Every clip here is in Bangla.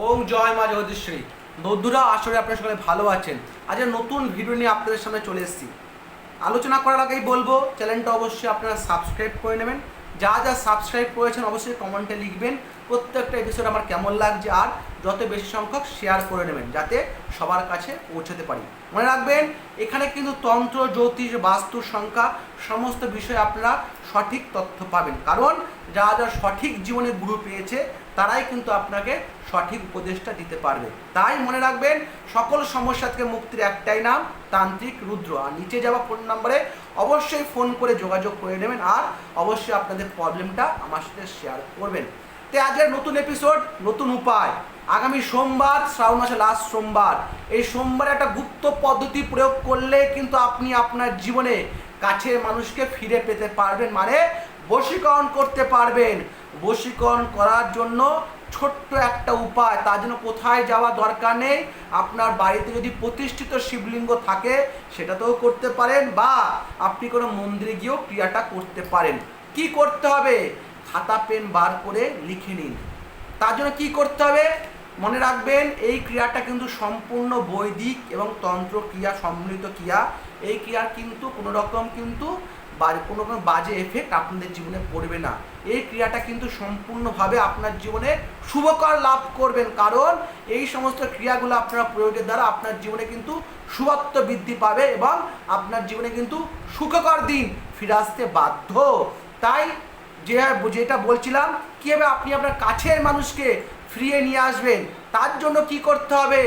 ওম জয় মা জগদীশ্বরী। বন্ধুরা, আসলে আপনারা সকলে ভালো আছেন। আজ নতুন ভিডিও নিয়ে আপনাদের সামনে চলে এসেছি। আলোচনা করার আগেই বলবো, চ্যানেলটা অবশ্যই আপনারা সাবস্ক্রাইব করে নেবেন। যা যা সাবস্ক্রাইব করেছেন অবশ্যই কমেন্টে লিখবেন প্রত্যেকটা এপিসোড আমার কেমন লাগছে, আর যত বেশি সংখ্যক শেয়ার করে নেবেন যাতে সবার কাছে পৌঁছাতে পারি। মনে রাখবেন, এখানে কিন্তু তন্ত্র, জ্যোতিষ, বাস্তু, সংখ্যা সমস্ত বিষয়ে আপনারা সঠিক তথ্য পাবেন, কারণ যারা যারা সঠিক জীবনে গুরু পেয়েছে তারাই কিন্তু আপনাকে সঠিক উপদেশটা দিতে পারবে। তাই মনে রাখবেন, সকল সমস্যা থেকে মুক্তির একটাই নাম, তান্ত্রিক রুদ্র। আর নিচে যাওয়া ফোন নম্বরে অবশ্যই ফোন করে যোগাযোগ করে নেবেন, আর অবশ্যই আপনাদের প্রবলেমটা আমার সাথে শেয়ার করবেন। তো আজকের নতুন এপিসোড, নতুন উপায়। আগামী সোমবার, শ্রাবণ মাসের লাস্ট সোমবার, এই সোমবারে একটা গুপ্ত পদ্ধতি প্রয়োগ করলে কিন্তু আপনি আপনার জীবনে কাছের মানুষকে ফিরে পেতে পারবেন, মানে বশীকরণ করতে পারবেন। বশীকরণ করার জন্য ছোট্ট একটা উপায়, তার জন্য কোথায় যাওয়া দরকার নেই। আপনার বাড়িতে যদি প্রতিষ্ঠিত শিবলিঙ্গ থাকে সেটাতেও করতে পারেন, বা আপনি কোনো মন্দিরে গিয়েও ক্রিয়াটা করতে পারেন। কি করতে হবে? খাতা পেন বার করে লিখে নিন। তার জন্য কী করতে হবে মনে রাখবেন, এই ক্রিয়াটা কিন্তু সম্পূর্ণ বৈদিক এবং তন্ত্র ক্রিয়া সম্মিলিত ক্রিয়া। এই ক্রিয়ার কিন্তু কোনো রকম বাজে এফেক্ট আপনাদের জীবনে পড়বে না। এই ক্রিয়াটা কিন্তু সম্পূর্ণভাবে আপনার জীবনে শুভকর লাভ করবেন, কারণ এই সমস্ত ক্রিয়াগুলো আপনারা প্রয়োগের দ্বারা আপনার জীবনে কিন্তু শুভত্ব বৃদ্ধি পাবে এবং আপনার জীবনে কিন্তু সুখকর দিন ফিরে আসতে বাধ্য। তাই যেটা বলছিলাম, কীভাবে আপনি আপনার কাছের মানুষকে ফিরিয়ে নিয়ে আসবেন, তার জন্য কি করতে হবে?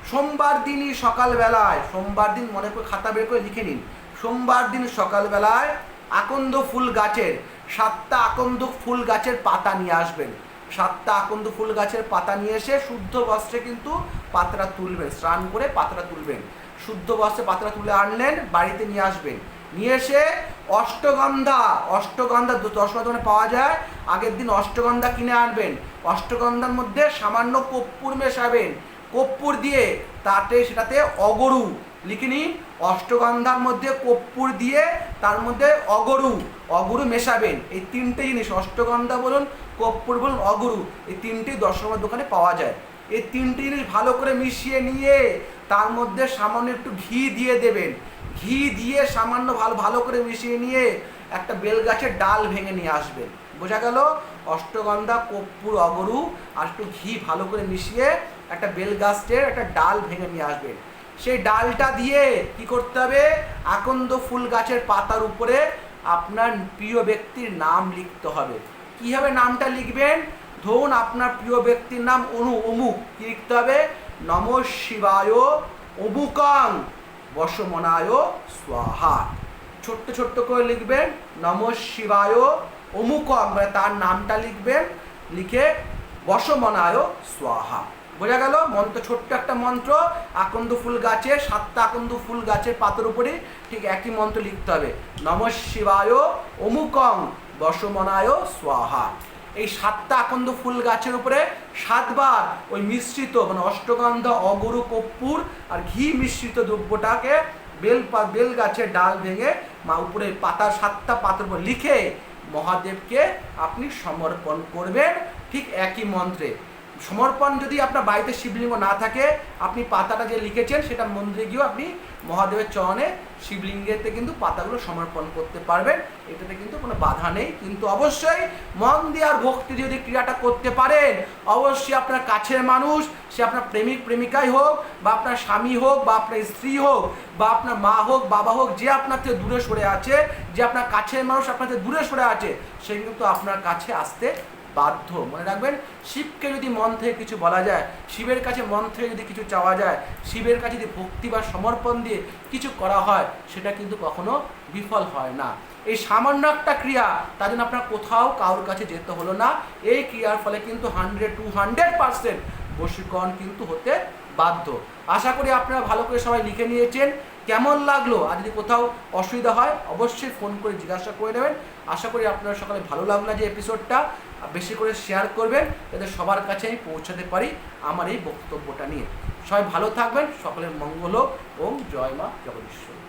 সোমবার দিনই সকালবেলায়, সোমবার দিন মনে করে খাতা বের করে লিখে নিন, সোমবার দিন সকালবেলায় আকন্দ ফুল গাছের 7টা আকন্দ ফুল গাছের পাতা নিয়ে আসবেন। 7টা আকন্দ ফুল গাছের পাতা নিয়ে এসে শুদ্ধ বস্ত্রে কিন্তু পাতাটা তুলবেন, স্নান করে পাতাটা তুলবেন। শুদ্ধ বস্ত্রে পাতাটা তুলে আনলেন, বাড়িতে নিয়ে আসবেন। নিয়ে এসে অষ্টগন্ধা 10 দোকানে পাওয়া যায়, আগের দিন অষ্টগন্ধা কিনে আনবেন। অষ্টগন্ধার মধ্যে সামান্য কর্পূর মেশাবেন। কর্পূর দিয়ে সেটাতে অগরু লিখে নিন। অষ্টগন্ধার মধ্যে কর্পূর দিয়ে তার মধ্যে অগরু মেশাবেন। এই 3টে জিনিস, অষ্টগন্ধা বলুন, কর্পূর বলুন, অগরু, এই 3টেই 10 দোকানে পাওয়া যায়। এই 3টে জিনিস ভালো করে মিশিয়ে নিয়ে তার মধ্যে সামান্য একটু ঘি দিয়ে দেবেন। ঘি দিয়ে সামান্য ভালো করে মিশিয়ে নিয়ে একটা বেল গাছের ডাল ভেঙে নিয়ে আসবেন। বোঝা গেল? অষ্টগন্ধা, কর্পূর, অগরু আর একটু ঘি ভালো করে মিশিয়ে একটা বেল গাছের একটা ডাল ভেঙে নিয়ে আসবেন। সেই ডালটা দিয়ে কি করতে হবে? আকন্দ ফুল গাছের পাতার উপরে আপনার প্রিয় ব্যক্তির নাম লিখতে হবে। কীভাবে নামটা লিখবেন? ধরুন আপনার প্রিয় ব্যক্তির নাম অমুক, কি লিখতে হবে? নমঃ শিবায় অমুকাং বশমনায় স্বাহা। ছোট্ট করে লিখবেন, নমঃ শিবায় অমুকং, মানে তার নামটা লিখবেন, লিখে বশমনায় স্বাহা। বোঝা গেল? মন্ত্র, ছোট্ট একটা মন্ত্র। আকন্দ ফুল গাছের 7টা আকন্দ ফুল গাছের পাতার উপরে ঠিক একই মন্ত্র লিখতে হবে, নমঃ শিবায় অমুকং বশমনায় স্বাহা। এই 7টা আকন্দ ফুল গাছের উপরে 7 বার ওই মিশ্রিত, মানে অষ্টগন্ধা, অগরু, কর্পূর আর ঘি মিশ্রিত দ্রব্যটাকে বেল গাছের ডাল ভেঙে উপরে 7টা পাতার উপর লিখে মহাদেবকে আপনি সমর্পণ করবেন, ঠিক একই মন্ত্রে। সমর্পণ যদি আপনার বাড়িতে শিবলিঙ্গ না থাকে, আপনি পাতাটা যে লিখেছেন সেটা মন্দিরে গিয়েও আপনি মহাদেবের চরণে শিবলিঙ্গেতে কিন্তু পাতাগুলো সমর্পণ করতে পারবেন। এটাতে কিন্তু কোনো বাধা নেই, কিন্তু অবশ্যই মন দিয়ে আর ভক্তি যদি ক্রিয়াটা করতে পারেন, অবশ্যই আপনার কাছের মানুষ, সে আপনার প্রেমিক প্রেমিকাই হোক, বা আপনার স্বামী হোক, বা আপনার স্ত্রী হোক, বা আপনার মা হোক, বাবা হোক, যে আপনার থেকে দূরে সরে আছে, যে আপনার কাছের মানুষ আপনার থেকে দূরে সরে আছে, সে কিন্তু আপনার কাছে আসতে বাধ্য। মনে রাখবেন, শিবকে যদি মন থেকে কিছু বলা যায়, শিবের কাছে মন থেকে যদি কিছু চাওয়া যায়, শিবের কাছে যদি ভক্তি বা সমর্পণ দিয়ে কিছু করা হয়, সেটা কিন্তু কখনো বিফল হয় না। এই সামান্য একটা ক্রিয়া, তার জন্য আপনার কোথাও কারোর কাছে যেতে হলো না। এই ক্রিয়ার ফলে কিন্তু 100% বশীকরণ কিন্তু হতে বাধ্য। আশা করি আপনারা ভালো করে সবাই লিখে নিয়েছেন। কেমন লাগলো? আর যদি কোথাও অসুবিধা হয় অবশ্যই ফোন করে জিজ্ঞাসা করে নেবেন। আশা করি আপনারা সকালে ভালো লাগলো যে এপিসোডটা, বেশি করে শেয়ার করবেন যাতে সবার কাছে আমি পৌঁছাতে পারি আমার এই বক্তব্যটা নিয়ে। সবাই ভালো থাকবেন, সকলের মঙ্গল হোক। ওম জয় মা জগদীশ্বরী।